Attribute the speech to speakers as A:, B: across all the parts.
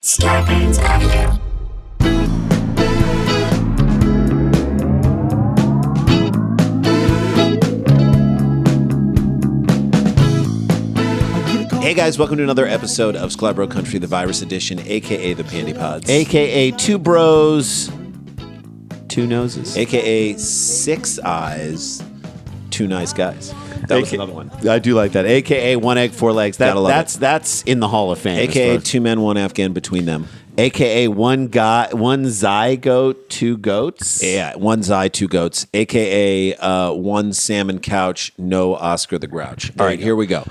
A: Scarpins Avenue.
B: Hey guys, welcome to another episode of Sklar Bro Country, the virus edition, aka the Pandy Pods,
C: AKA two bros, two noses.
B: aka six eyes, two nice guys. That was another one.
C: I do like that. AKA one egg, four legs.
B: Gotta love
C: That's in the Hall of Fame.
B: AKA two men, one Afghan between them.
C: AKA one zygote, two goats.
B: Yeah, one Zy, two goats. AKA one salmon couch, no Oscar the Grouch. All right, here we go.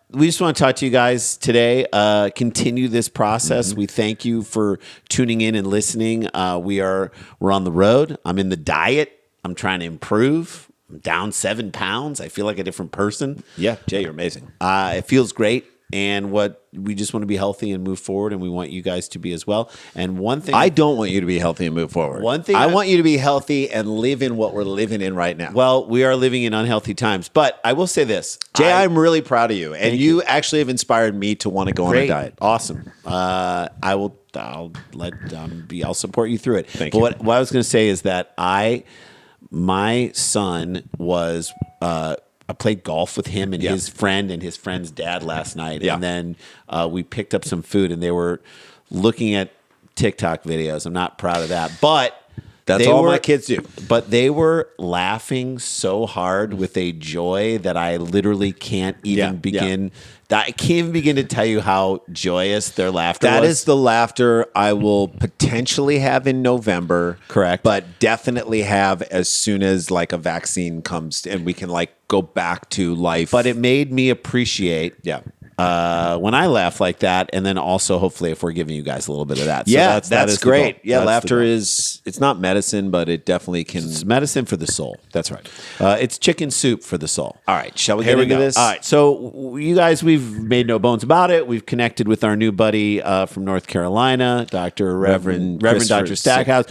C: We just want to talk to you guys today. Continue this process. We thank you for tuning in and listening. We're on the road. I'm in the diet. I'm trying to improve. I'm down 7 pounds. I feel like a different person.
B: Yeah, Jay, you're amazing.
C: It feels great. And we just want to be healthy and move forward, and we want you guys to be as well. And one thing
B: I don't want you to be healthy and move forward.
C: One thing
B: I want you to be healthy and live in what we're living in right now.
C: Well, we are living in unhealthy times, but I will say this,
B: Jay, I'm really proud of you, and
C: Thank
B: you actually have inspired me to want to go on a diet.
C: Awesome. I'll support you through it.
B: Thank
C: but
B: you.
C: What I was going to say is that my son was. I played golf with him and his friend and his friend's dad last night.
B: Yeah.
C: And then we picked up some food, and they were looking at TikTok videos. I'm not proud of that. But
B: That's all my kids do.
C: But they were laughing so hard with a joy that I literally can't even begin. I can't even begin to tell you how joyous their laughter was.
B: That is the laughter I will potentially have in November.
C: Correct.
B: But definitely have as soon as like a vaccine comes and we can like go back to life.
C: But it made me appreciate when I laugh like that, and then also hopefully if we're giving you guys a little bit of that.
B: Yeah,
C: so
B: that's
C: is the
B: great.
C: goal.
B: Yeah,
C: That's the
B: laughter
C: goal.
B: it's not medicine, but it definitely can.
C: It's medicine for the soul.
B: That's right.
C: It's chicken soup for the soul.
B: All right, shall we
C: Here
B: get
C: we
B: into
C: go.
B: this?
C: All right, so you guys, we've made no bones about it. We've connected with our new buddy from North Carolina, Reverend Dr. Stackhouse.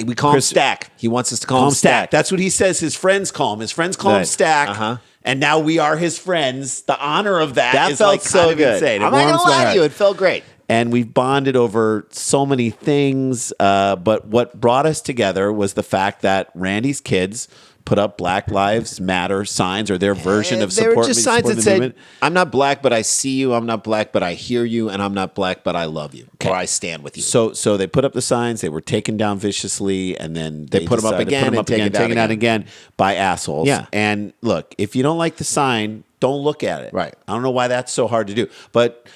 B: We call him Stack. He wants us to call him Stack.
C: That's what he says his friends call him. His friends call him
B: Right.
C: Stack.
B: Uh-huh.
C: And now we are his friends. The honor of that is
B: felt
C: like
B: so
C: kind of
B: good.
C: insane.
B: I'm not
C: warms
B: gonna
C: my
B: lie
C: heart.
B: to you, it felt great.
C: And we've bonded over so many things. But what brought us together was the fact that Randy's kids put up Black Lives Matter signs, or their version of
B: They
C: support.
B: were just signs
C: support
B: that
C: the
B: said,
C: movement.
B: "I'm not black, but I see you. I'm not black, but I hear you, and I'm not black, but I love you,
C: Okay.
B: or I stand with you."
C: So they put up the signs. They were taken down viciously, and then
B: They put 'em up
C: decided to
B: again
C: put 'em
B: and
C: up
B: taken down
C: taken out again by assholes.
B: Yeah.
C: And look, if you don't like the sign, don't look at it.
B: Right.
C: I don't know why that's so hard to do, but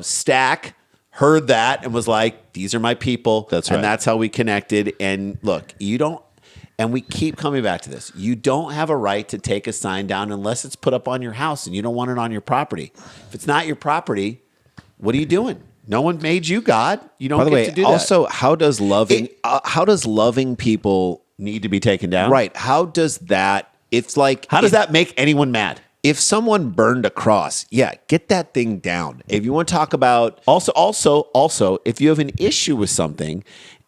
C: Stack heard that and was like, "These are my people."
B: That's
C: and
B: right.
C: that's how we connected. And look, you don't. And we keep coming back to this. You don't have a right to take a sign down unless it's put up on your house and you don't want it on your property. If it's not your property, what are you doing? No one made you God. You don't
B: By the
C: get
B: way,
C: to do that.
B: also, how does loving people
C: Need to be taken down.
B: right? How does that? It's like
C: How does that make anyone mad?
B: if someone burned a cross, get that thing down. If you want to talk about
C: Also, if you have an issue with something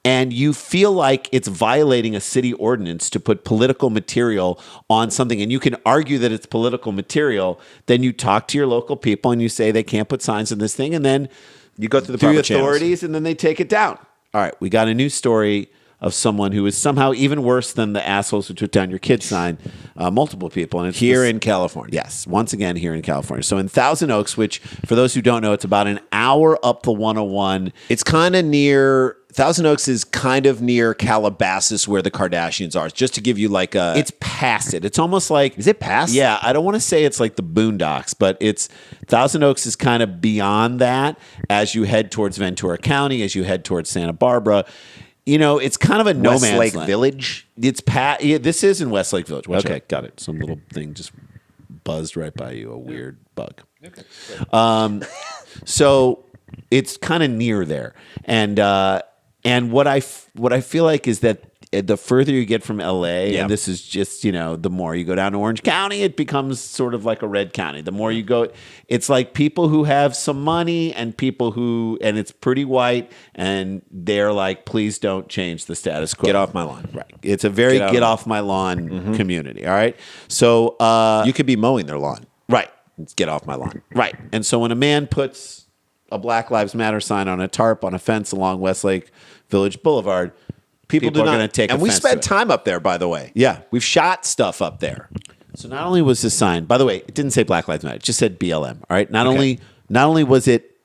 C: and you feel like it's violating a city ordinance to put political material on something, and you can argue that it's political material, then you talk to your local people and you say they can't put signs in this thing, and then
B: you go through the
C: through
B: proper channels.
C: authorities, and then they take it down. All right, we got a new story of someone who is somehow even worse than the assholes who took down your kid sign. Multiple people, and it's
B: here
C: this-
B: in California.
C: Yes, once again here in California. So in Thousand Oaks, which for those who don't know, it's about an hour up the 101.
B: It's kind of near Thousand Oaks is kind of near Calabasas where the Kardashians are. Just to give you like a
C: It's past it. It's almost like
B: Is it past?
C: Yeah, I don't want to say it's like the Boondocks, but it's Thousand Oaks is kind of beyond that as you head towards Ventura County, as you head towards Santa Barbara. It's kind of a no man's
B: Westlake
C: land.
B: Village.
C: It's this is in Westlake Village. Okay,
B: out.
C: got it. Some little thing just buzzed right by you, a weird bug. Okay. So it's kind of near there, and what I feel like is that the further you get from LA, and this is just, the more you go down to Orange County, it becomes sort of like a red county. The more you go, it's like people who have some money and people and it's pretty white, and they're like, please don't change the status quo.
B: Get off my lawn.
C: Right. It's a very
B: Get out.
C: get off my lawn community. All right. So,
B: You could be mowing their lawn.
C: right.
B: Get off my lawn.
C: Right. And so when a man puts a Black Lives Matter sign on a tarp on a fence along Westlake Village Boulevard, people
B: do
C: are
B: not
C: going to take
B: and we
C: offense to
B: spent
C: it.
B: time up there, by the way.
C: Yeah.
B: We've shot stuff up there.
C: So not only was this sign, by the way, it didn't say Black Lives Matter, it just said BLM. All right. Not only was it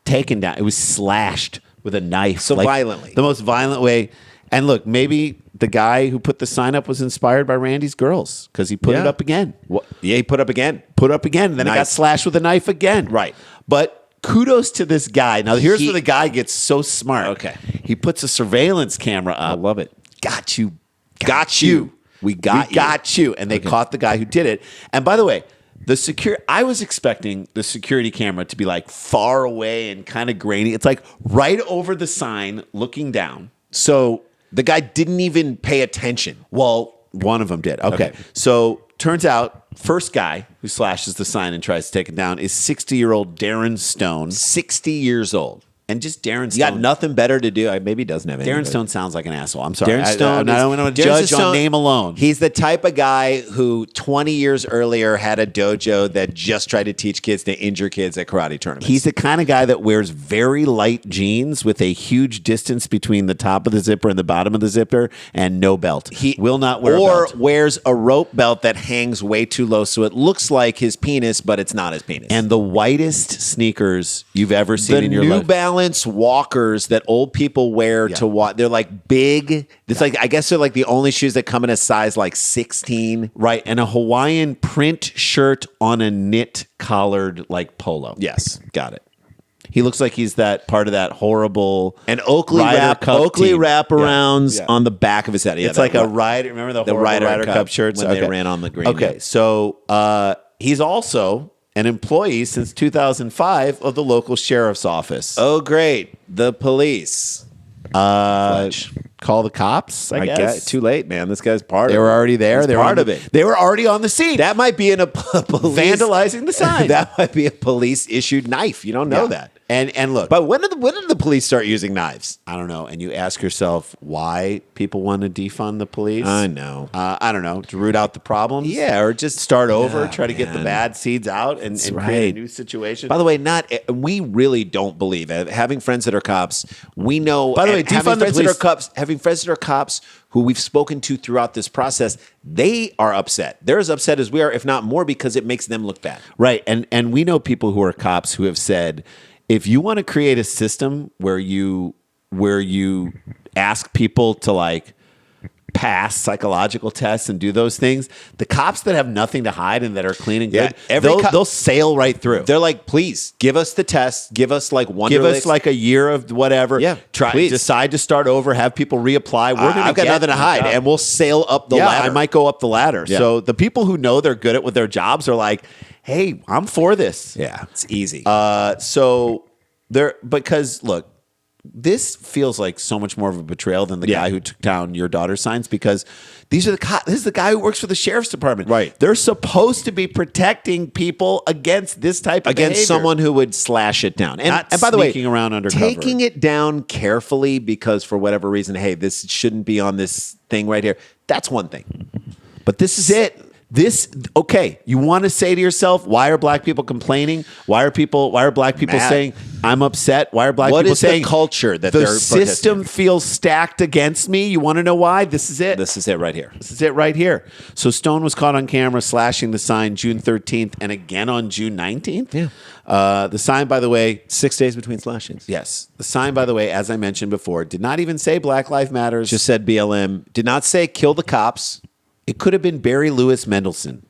C: taken down, it was slashed with a knife.
B: So violently.
C: The most violent way. And look, maybe the guy who put the sign up was inspired by Randy's girls because he put it up again.
B: Yeah, he put up again.
C: And then it got slashed with a knife again.
B: Right.
C: But kudos to this guy. Now, here's where the guy gets so smart.
B: Okay.
C: He puts a surveillance camera up.
B: I love it.
C: Got you.
B: We got you.
C: And they caught the guy who did it. And by the way, I was expecting the security camera to be like far away and kind of grainy. It's like right over the sign looking down.
B: So the guy didn't even pay attention.
C: Well, one of them did. Okay. So turns out, first guy who slashes the sign and tries to take it down is 60-year-old Darren Stone.
B: 60 years old.
C: And just Darren Stone.
B: You got nothing better to do. Maybe he doesn't have anything.
C: Darren Stone sounds like an asshole. I'm sorry.
B: Darren Stone.
C: I don't want to judge on name alone.
B: He's the type of guy who 20 years earlier had a dojo that just tried to teach kids to injure kids at karate tournaments.
C: He's the kind of guy that wears very light jeans with a huge distance between the top of the zipper and the bottom of the zipper and no belt. He will not wear a belt.
B: Or wears a rope belt that hangs way too low so it looks like his penis, but it's not his penis.
C: And the whitest sneakers you've ever seen in your
B: New
C: life.
B: Balance walkers that old people wear to walk. They're like big. It's like, I guess they're like the only shoes that come in a size like 16.
C: Right. And a Hawaiian print shirt on a knit collared like polo.
B: Yes. Got it.
C: He looks like he's that part of that horrible
B: and Oakley wraparounds on the back of his head. Yeah,
C: it's like a Ryder. Remember the Ryder Cup shirts
B: when they ran on the green.
C: Okay, so he's also an employee since 2005 of the local sheriff's office.
B: Oh, great. The police.
C: Call the cops, I guess.
B: Too late, man. This guy's part of it.
C: They were already there. They were
B: part of it.
C: They were already on the scene.
B: That might be in a police.
C: Vandalizing the sign.
B: That might be a police-issued knife. You don't know that.
C: And look.
B: But when did the police start using knives?
C: I don't know. And you ask yourself why people want to defund the police.
B: I know.
C: I don't know. To root out the problems?
B: Yeah, or just
C: start over, try to get the bad seeds out and create a new situation.
B: By the way, we really don't believe it. Having friends that are cops, we know.
C: By the way, defund the police.
B: Having friends that are cops who we've spoken to throughout this process, they are upset. They're as upset as we are, if not more, because it makes them look bad.
C: Right. And we know people who are cops who have said, if you want to create a system where you ask people to like pass psychological tests and do those things, the cops that have nothing to hide and that are clean and good, they'll sail right through.
B: They're like, please give us the test, give us like
C: a year of whatever.
B: Yeah,
C: decide to start over, have people reapply.
B: I've got nothing to hide, and we'll sail up the ladder.
C: I might go up the ladder.
B: Yeah.
C: So the people who know they're good at what their jobs are like, hey, I'm for this.
B: Yeah, it's easy.
C: Because look, this feels like so much more of a betrayal than the guy who took down your daughter's signs, because these are this is the guy who works for the sheriff's department.
B: Right.
C: They're supposed to be protecting people against this type of behavior.
B: Someone who would slash it down.
C: And
B: by the way,
C: sneaking around undercover.
B: Taking it down carefully because for whatever reason, hey, this shouldn't be on this thing right here. That's one thing.
C: But this is it. You want to say to yourself, why are black people complaining? Why are black people saying, I'm upset? Why are black people saying
B: the culture that
C: the system feels stacked against me? You want to know why? This is it.
B: This is it right here.
C: This is it right here. So Stone was caught on camera slashing the sign June 13th and again on June 19th.
B: Yeah.
C: The sign, by the way,
B: 6 days between slashings.
C: Yes. The sign, by the way, as I mentioned before, did not even say Black Lives Matters.
B: Just said BLM. Did not say kill the cops.
C: It could have been Barry Lewis Mendelson.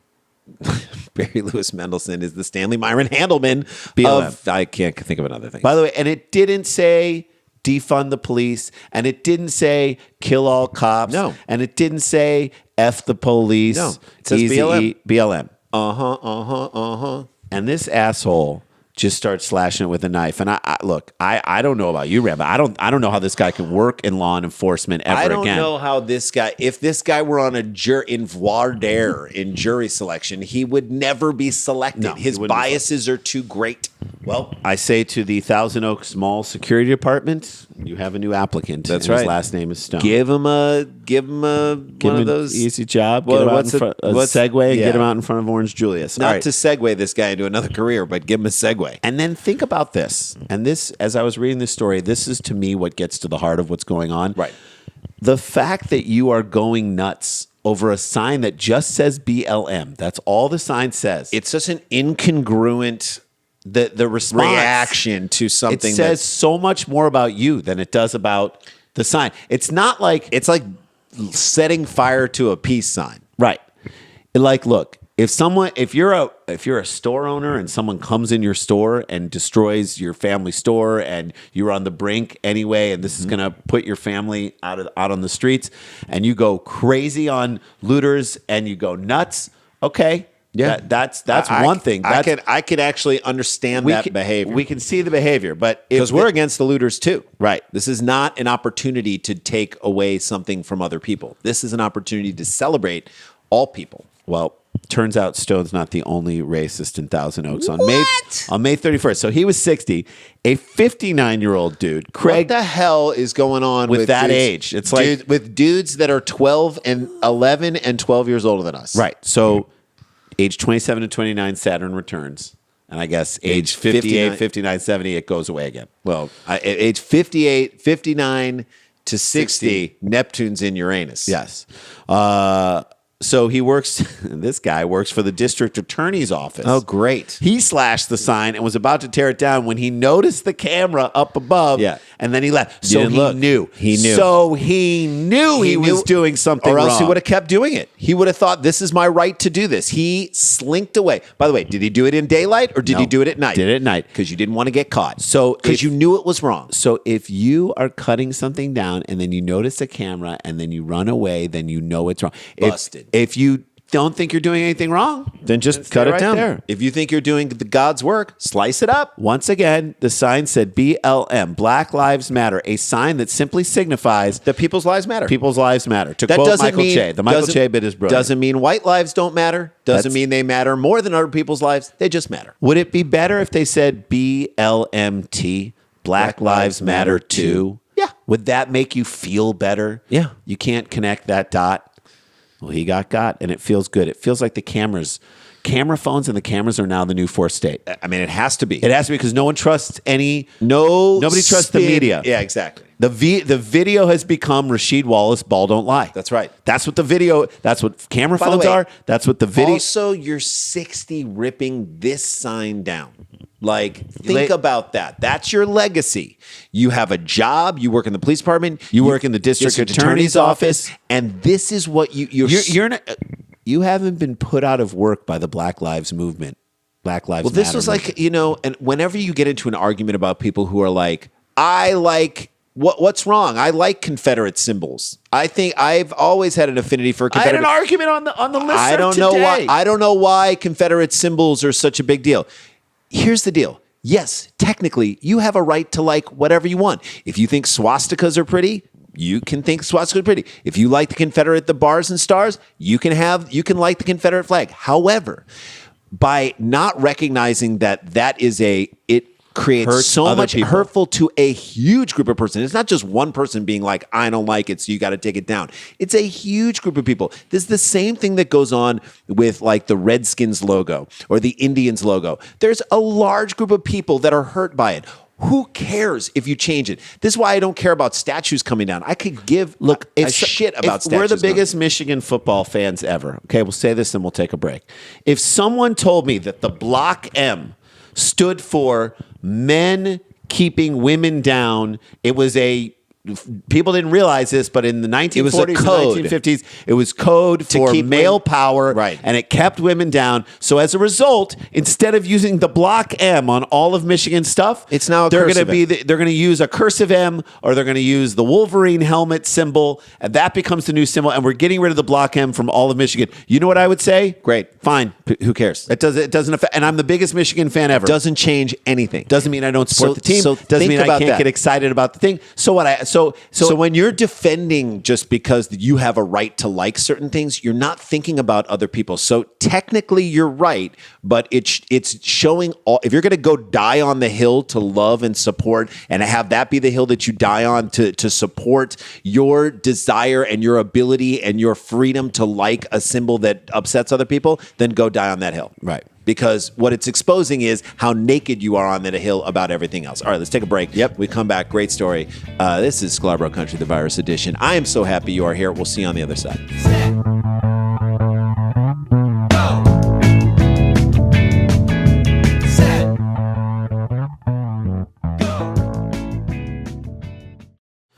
B: Barry Lewis Mendelson is the Stanley Myron Handelman
C: BLM.
B: I can't think of another thing.
C: By the way, and it didn't say defund the police, and it didn't say kill all cops.
B: No.
C: And it didn't say F the police.
B: No. It says BLM.
C: BLM. And this asshole just starts slashing it with a knife. And I don't know about you, Ram, but I don't know how this guy can work in law enforcement ever again.
B: I don't know how this guy, if this guy were on in voir dire in jury selection, he would never be selected.
C: No,
B: his biases are too great.
C: Well, I say to the Thousand Oaks Mall Security Department, you have a new applicant.
B: That's
C: right.
B: His
C: last name is Stone.
B: Give him one of those
C: easy job.
B: Well,
C: get him out in front, a segue and get him out in front of Orange Julius.
B: Not to segue this guy into another career, but give him a segue. way.
C: And then think about this. And this, as I was reading this story, this is to me what gets to the heart of what's going on.
B: Right.
C: The fact that you are going nuts over a sign that just says BLM. That's all the sign says.
B: It's such an incongruent
C: The response
B: reaction to something.
C: It says so much more about you than it does about the sign. It's not like
B: it's like setting fire to a peace sign.
C: right. Like, look, if you're a store owner and someone comes in your store and destroys your family store and you're on the brink anyway, and this is going to put your family out on the streets, and you go crazy on looters and you go nuts, okay.
B: Yeah,
C: that's one thing.
B: I could actually understand that behavior.
C: We can see the behavior, but
B: because we're against the looters too.
C: Right.
B: This is not an opportunity to take away something from other people. This is an opportunity to celebrate all people.
C: Well, turns out Stone's not the only racist in Thousand Oaks on May 31st. So he was 60. A 59-year-old dude, Craig.
B: What the hell is going on
C: with that
B: dudes,
C: age? It's like
B: with dudes that are 12 and 11 and 12 years older than us.
C: Right. So age 27 to 29, Saturn returns. And I guess age 58, 59, 70, it goes away again.
B: Well, age 58, 59 to 60, Neptune's in Uranus.
C: Yes. So he works, this guy works for the district attorney's office.
B: Oh, great.
C: He slashed the sign and was about to tear it down when he noticed the camera up above.
B: Yeah.
C: And then he left.
B: So he
C: knew.
B: He knew.
C: So he knew he was doing something
B: or else
C: wrong.
B: he would have kept doing it. He would have thought, this is my right to do this. He slinked away. By the way, did he do it in daylight or did he do it at night?
C: Did it at night.
B: Because you didn't want to get caught.
C: So
B: because you knew it was wrong.
C: So if you are cutting something down and then you notice a camera and then you run away, then you know it's wrong.
B: Busted.
C: If you don't think you're doing anything wrong,
B: then just cut it down.
C: There.
B: If you think you're doing the God's work, slice it up.
C: Once again, the sign said BLM, Black Lives Matter, a sign that simply signifies
B: that people's lives matter.
C: People's lives matter. To
B: that
C: quote
B: doesn't
C: Michael
B: mean,
C: Che, the Michael Che bit is brilliant.
B: Doesn't mean white lives don't matter. Doesn't mean they matter more than other people's lives. They just matter.
C: Would it be better if they said BLMT, Black Lives Matter too?
B: Yeah.
C: Would that make you feel better?
B: Yeah.
C: You can't connect that dot. Well, he got, and it feels good. It feels like the camera phones and the cameras are now the new fourth state.
B: I mean, it has to be.
C: It has to be because no one trusts
B: nobody
C: trusts the media.
B: Yeah, exactly.
C: The video has become Rasheed Wallace, ball don't lie.
B: That's right.
C: That's what that's what camera phones are. That's what the video.
B: Also, you're 60 ripping this sign down. Like, think about that. That's your legacy. You have a job. You work in the police department.
C: You work in the district attorney's office.
B: And this is what
C: you're not, you haven't been put out of work by the Black Lives movement. Black Lives Matter.
B: Well, this was like, and whenever you get into an argument about people who are like, I like, what's wrong? I like Confederate symbols. I think I've always had an affinity for Confederate.
C: I had an argument on the list.
B: I don't know why Confederate symbols are such a big deal. Here's the deal. Yes, technically, you have a right to like whatever you want. If you think swastikas are pretty, you can think swastikas are pretty. If you like the Confederate, the bars and stars, you can like the Confederate flag. However, by not recognizing that it creates
C: Hurts
B: so
C: other
B: much
C: people.
B: hurtful to a huge group of persons. It's not just one person being like, I don't like it, so you got to take it down. It's a huge group of people. This is the same thing that goes on with like the Redskins logo or the Indians logo. There's a large group of people that are hurt by it. Who cares if you change it? This is why I don't care about statues coming down. I could give a shit about statues.
C: We're the biggest Michigan football fans ever. Okay, we'll say this and we'll take a break. If someone told me that the block M stood for men keeping women down, people didn't realize this, but in the 1940s and 1950s, it was code for keep male power,
B: right.
C: And it kept women down. So as a result, instead of using the block M on all of Michigan stuff,
B: it's now
C: they're going to use a cursive M, or they're going to use the Wolverine helmet symbol, and that becomes the new symbol. And we're getting rid of the block M from all of Michigan. You know what I would say?
B: Great,
C: fine.
B: Who cares?
C: It doesn't affect. And I'm the biggest Michigan fan ever.
B: Doesn't change anything.
C: Doesn't mean I don't support the team.
B: So
C: doesn't mean I can't
B: that.
C: get excited about the thing. So what?
B: So when you're defending just because you have a right to like certain things, you're not thinking about other people. So technically you're right, but it's showing if you're going to go die on the hill to love and support and have that be the hill that you die on to support your desire and your ability and your freedom to like a symbol that upsets other people, then go die on that hill.
C: Right.
B: because what it's exposing is how naked you are on that hill about everything else. All right, let's take a break.
C: Yep.
B: We come back. Great story. This is Sklar Country, the virus edition. I am so happy you are here. We'll see you on the other side.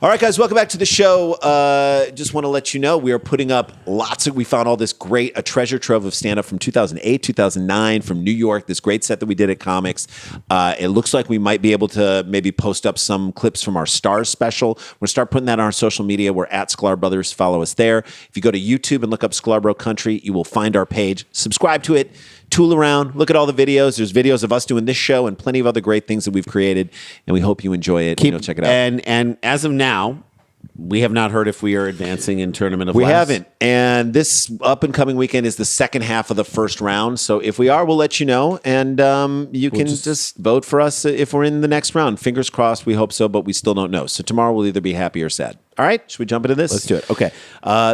B: All right, guys, welcome back to the show. Just want to let you know we are putting up we found all this a treasure trove of stand-up from 2008, 2009 from New York, this great set that we did at Comics. It looks like we might be able to maybe post up some clips from our Stars special. We're going to start putting that on our social media. We're at Sklar Brothers. Follow us there. If you go to YouTube and look up Sklar Country, you will find our page. Subscribe to it. Tool around, look at all the videos. There's videos of us doing this show and plenty of other great things that we've created, and we hope you enjoy it. Check it out.
C: And as of now, we have not heard if we are advancing in Tournament of Laughs.
B: We haven't. And this up-and-coming weekend is the second half of the first round. So if we are, we'll let you know. And you can just vote for us if we're in the next round. Fingers crossed. We hope so, but we still don't know. So tomorrow we'll either be happy or sad. All right, should we jump into this?
C: Let's do it. Okay.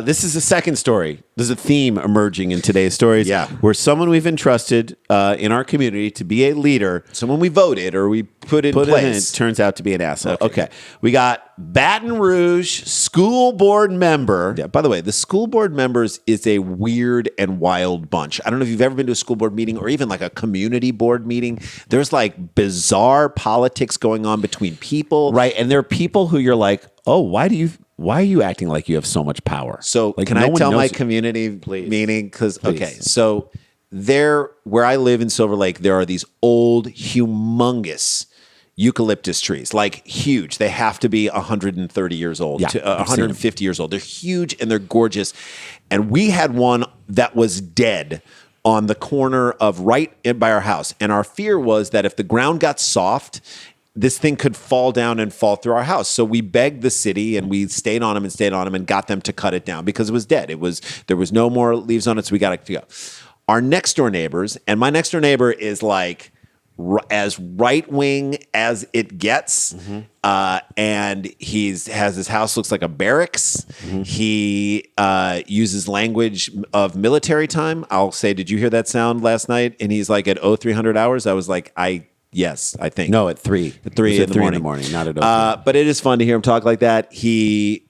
C: This is the second story. There's a theme emerging in today's stories.
B: Yeah.
C: Where someone we've entrusted in our community to be a leader,
B: someone we voted or we put in place,
C: turns out to be an asshole. Okay. We got Baton Rouge school board member.
B: Yeah, by the way, the school board members is a weird and wild bunch. I don't know if you've ever been to a school board meeting or even like a community board meeting. There's like bizarre politics going on between people.
C: Right. And there are people who you're like, oh, why are you acting like you have so much power?
B: So can I tell my community meeting? Because, okay, so where I live in Silver Lake, there are these old, humongous eucalyptus trees, like huge. They have to be 130 years old, to 150 years old. They're huge and they're gorgeous. And we had one that was dead on the corner of right by our house. And our fear was that if the ground got soft, this thing could fall down and fall through our house. So we begged the city and we stayed on them and got them to cut it down because it was dead. There was no more leaves on it, so we got it to go. Our next door neighbors, and my next door neighbor is like as right wing as it gets, and has his house looks like a barracks. He uses language of military time. I'll say, did you hear that sound last night? And he's like at 0300 hours. I was like, yes, I think.
C: No, at 3.
B: At 3 in the morning.
C: Not at 03.
B: But it is fun to hear him talk like that. He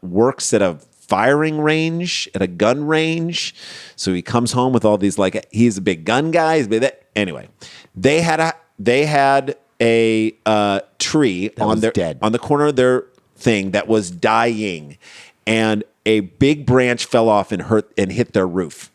B: works at a firing range, at a gun range. So he comes home with all these, like, he's a big gun guy. Anyway, they had a tree on the corner of their thing that was dying, and a big branch fell off and hit their roof.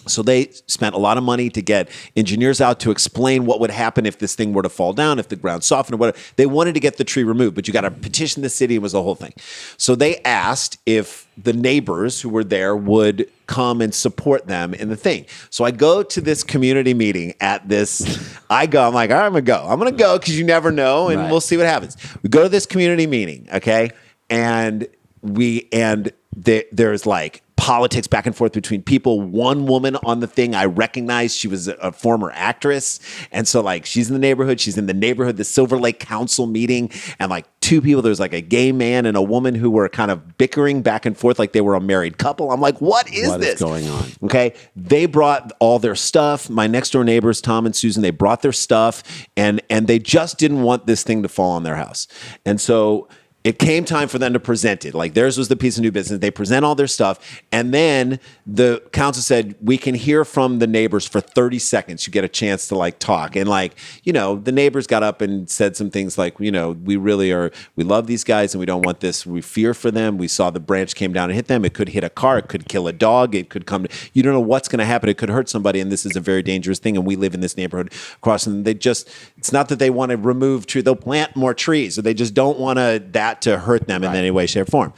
B: So they spent a lot of money to get engineers out to explain what would happen if this thing were to fall down, if the ground softened or whatever. They wanted to get the tree removed, but you got to petition the city. It was the whole thing. So they asked if the neighbors who were there would come and support them in the thing. So I go to this community meeting at this. I'm like, all right, I'm going to go because you never know, and we'll see what happens. We go to this community meeting, okay? And there's like politics back and forth between people. One woman on the thing I recognized, she was a former actress, and so like she's in the neighborhood, the Silver Lake Council meeting, and like two people, there's like a gay man and a woman who were kind of bickering back and forth like they were a married couple. I'm like, what is
C: going on?
B: Okay, they brought all their stuff. My next door neighbors, Tom and Susan, they brought their stuff, and they just didn't want this thing to fall on their house. And so it came time for them to present it. Like theirs was the piece of new business. They present all their stuff. And then the council said, we can hear from the neighbors for 30 seconds. You get a chance to like talk. And like, the neighbors got up and said some things like, we love these guys and we don't want this. We fear for them. We saw the branch came down and hit them. It could hit a car. It could kill a dog. It could you don't know what's going to happen. It could hurt somebody. And this is a very dangerous thing. And we live in this neighborhood across. And it's not that they want to remove trees. They'll plant more trees. So they just don't want that to hurt them in any way, shape, or form.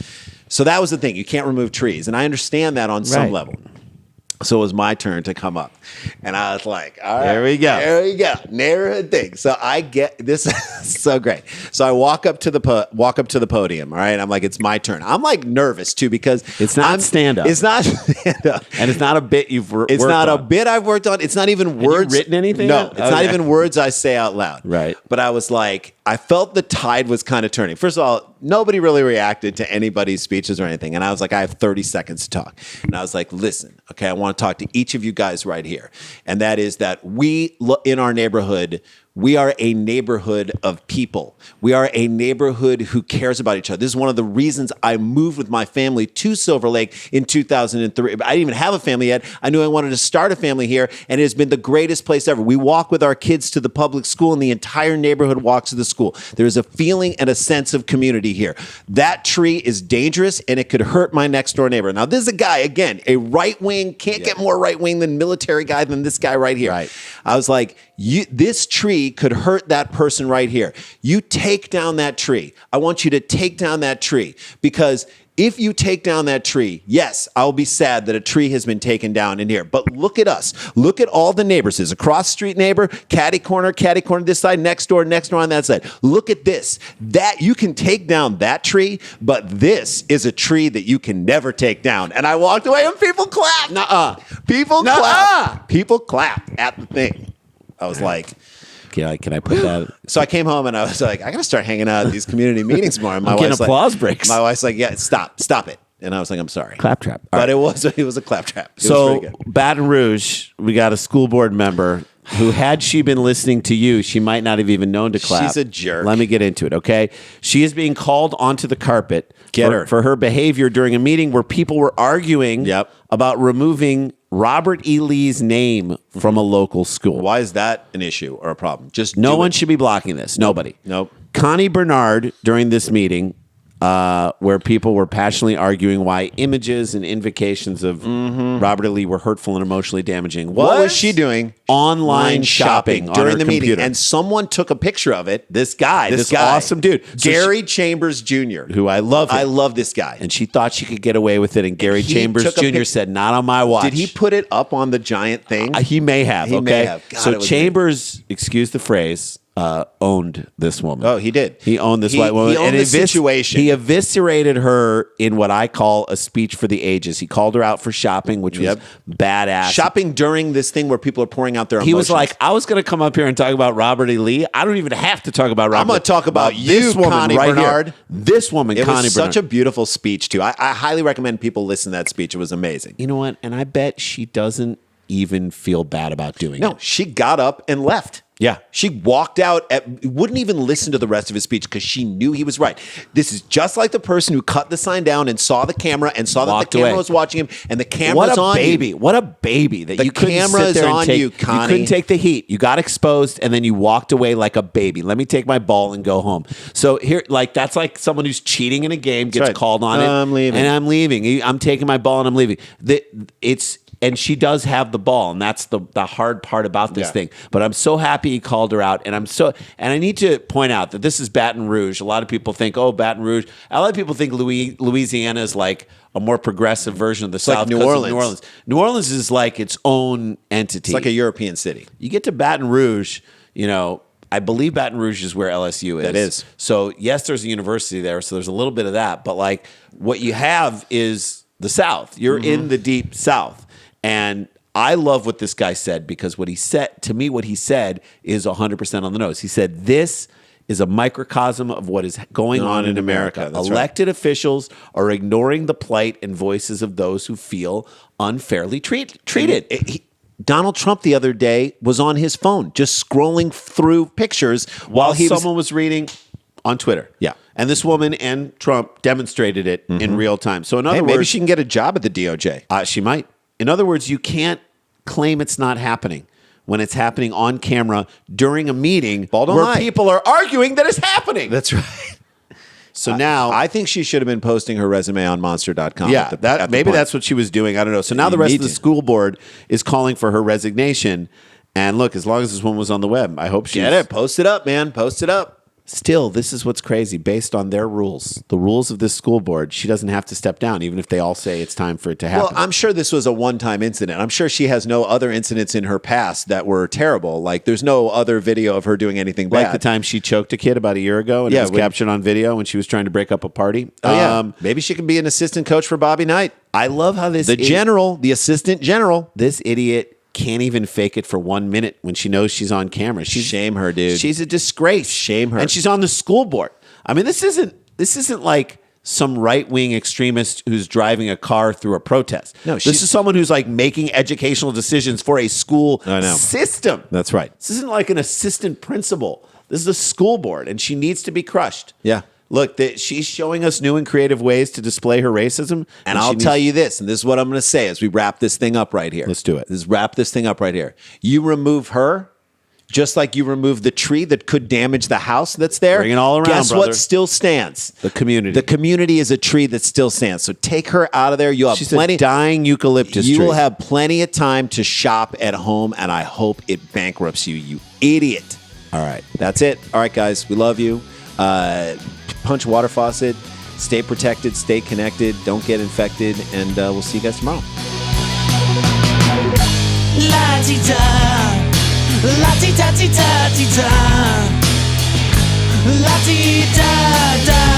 B: So that was the thing. You can't remove trees. And I understand that on some level. So it was my turn to come up. And I was like, all right.
C: There we go.
B: Neighborhood thing. So I get this is so great. So I walk up to the podium, all right? I'm like, it's my turn. I'm like nervous too because
C: it's not stand-up.
B: It's not stand-up.
C: And it's not a bit you've worked on.
B: It's not a bit I've worked on. It's not even words.
C: Have you written anything?
B: No, it's not even words I say out loud.
C: Right.
B: But I was like, I felt the tide was kind of turning. First of all, nobody really reacted to anybody's speeches or anything. And I was like, I have 30 seconds to talk. And I was like, listen, okay, I want to talk to each of you guys right here. And that is that in our neighborhood, we are a neighborhood of people. We are a neighborhood who cares about each other. This is one of the reasons I moved with my family to Silver Lake in 2003. I didn't even have a family yet. I knew I wanted to start a family here, and it has been the greatest place ever. We walk with our kids to the public school, and the entire neighborhood walks to the school. There is a feeling and a sense of community here. That tree is dangerous, and it could hurt my next door neighbor. Now, this is a guy, again, a right-wing, can't get more right-wing than military guy than this guy right here.
C: Right.
B: I was like, this tree could hurt that person right here. You take down that tree. I want you to take down that tree, because if you take down that tree, yes, I'll be sad that a tree has been taken down in here. But look at us. Look at all the neighbors. There's a cross street neighbor, catty corner this side, next door on that side. Look at this. That you can take down that tree, but this is a tree that you can never take down. And I walked away and people clapped. People clapped. People clapped at the thing. I was like,
C: can I put that?
B: So I came home and I was like, I got to start hanging out at these community meetings more. And my
C: I'm getting
B: wife's
C: applause
B: like,
C: breaks.
B: My wife's like, yeah, stop it. And I was like, I'm sorry.
C: Claptrap.
B: But it was a claptrap. It was
C: So
B: pretty good.
C: Baton Rouge, we got a school board member who, had she been listening to you, she might not have even known to clap.
B: She's a jerk.
C: Let me get into it, okay? She is being called onto the carpet
B: for
C: her behavior during a meeting where people were arguing about removing Robert E. Lee's name from a local school.
B: Why is that an issue or a problem? Just
C: no one should be blocking this. Nobody.
B: Nope.
C: Connie Bernard, during this meeting, where people were passionately arguing why images and invocations of Robert E. Lee were hurtful and emotionally damaging.
B: What was she doing?
C: Online shopping
B: during the meeting.
C: computer.
B: And someone took a picture of it.
C: This guy, awesome dude.
B: Gary Chambers Jr.
C: Who I love him.
B: I love this guy.
C: And she thought she could get away with it. And Gary
B: he
C: Chambers
B: took a
C: Jr. said, not on my watch.
B: Did he put it up on the giant thing?
C: He may have.
B: He
C: okay.
B: may have. God,
C: so Chambers, excuse the phrase, owned this woman.
B: Oh, he did.
C: He owned this white woman.
B: He owned the situation.
C: He eviscerated her in what I call a speech for the ages. He called her out for shopping, which was badass.
B: Shopping during this thing where people are pouring out their emotions.
C: He was like, I was going to come up here and talk about Robert E. Lee. I don't even have to talk about Robert.
B: I'm going to talk about
C: this woman,
B: Connie
C: right
B: Bernard.
C: Here. This woman,
B: It
C: Connie
B: was
C: Bernard.
B: such a beautiful speech, too. I highly recommend people listen to that speech. It was amazing.
C: You know what? And I bet she doesn't even feel bad about doing it.
B: No, she got up and left.
C: Yeah.
B: She walked out, wouldn't even listen to the rest of his speech because she knew he was right. This is just like the person who cut the sign down and saw the camera and saw that the camera was watching him and the camera's on
C: baby.
B: you.
C: What a baby that
B: The
C: you couldn't
B: camera
C: sit
B: is
C: there and
B: on
C: take,
B: you, Connie.
C: You couldn't take the heat. You got exposed and then you walked away like a baby. Let me take my ball and go home. So here, like that's like someone who's cheating in a game gets called on it.
B: I'm leaving.
C: And I'm leaving. I'm taking my ball and I'm leaving. And she does have the ball, and that's the hard part about this thing. But I'm so happy he called her out, and I need to point out that this is Baton Rouge. A lot of people think, Baton Rouge. A lot of people think Louisiana is like a more progressive version of the South.
B: Like New Orleans.
C: New Orleans is like its own entity.
B: It's like a European city.
C: You get to Baton Rouge, I believe Baton Rouge is where LSU is.
B: That is.
C: So yes, there's a university there, so there's a little bit of that. But like what you have is the South. You're in the deep South. And I love what this guy said because what he said is 100% on the nose. He said, this is a microcosm of what is going on in America.
B: That's
C: Elected officials are ignoring the plight and voices of those who feel unfairly treated.
B: Donald Trump the other day was on his phone just scrolling through pictures while
C: someone was reading on Twitter.
B: Yeah.
C: And this woman and Trump demonstrated it in real time. So in other words,
B: maybe she can get a job at the DOJ.
C: She might. In other words, you can't claim it's not happening when it's happening on camera during a meeting where people are arguing that it's happening.
B: That's right.
C: So now
B: I think she should have been posting her resume on monster.com.
C: Yeah, that's what she was doing. I don't know. So now the rest of the school board is calling for her resignation. And look, as long as this one was on the web, I hope she's...
B: Get it. Post it up, man. Post it up.
C: Still, this is what's crazy. Based on their rules, the rules of this school board, she doesn't have to step down, even if they all say it's time for it to happen.
B: Well, I'm sure this was a one-time incident. I'm sure she has no other incidents in her past that were terrible. Like, there's no other video of her doing anything bad.
C: Like the time she choked a kid about a year ago, and it was captured on video when she was trying to break up a party.
B: Oh, yeah. Maybe she can be an assistant coach for Bobby Knight.
C: I love how the
B: assistant general.
C: This idiot can't even fake it for 1 minute when she knows she's on camera.
B: Shame her, dude.
C: She's a disgrace.
B: Shame her.
C: And she's on the school board. I mean, this isn't like some right-wing extremist who's driving a car through a protest.
B: No,
C: this is someone who's like making educational decisions for a school system.
B: That's right.
C: This isn't like an assistant principal. This is a school board, and she needs to be crushed.
B: Yeah.
C: Look, she's showing us new and creative ways to display her racism.
B: And I'll tell you this, and this is what I'm going to say as we wrap this thing up right here.
C: Let's do it.
B: Let's wrap this thing up right here. You remove her, just like you remove the tree that could damage the house that's there.
C: Bring it all around,
B: Guess
C: brother.
B: what still stands?
C: The community.
B: The community is a tree that still stands. So take her out of there. You'll have
C: She's
B: plenty.
C: a dying eucalyptus
B: You
C: tree.
B: will have plenty of time to shop at home, and I hope it bankrupts you, you idiot. All right. That's it. All right, guys. We love you. Punch water faucet. Stay protected. Stay connected. Don't get infected. And we'll see you guys tomorrow.
A: La-ti-da, la-ti-da-ti-da-ti-da, la-ti-da-da.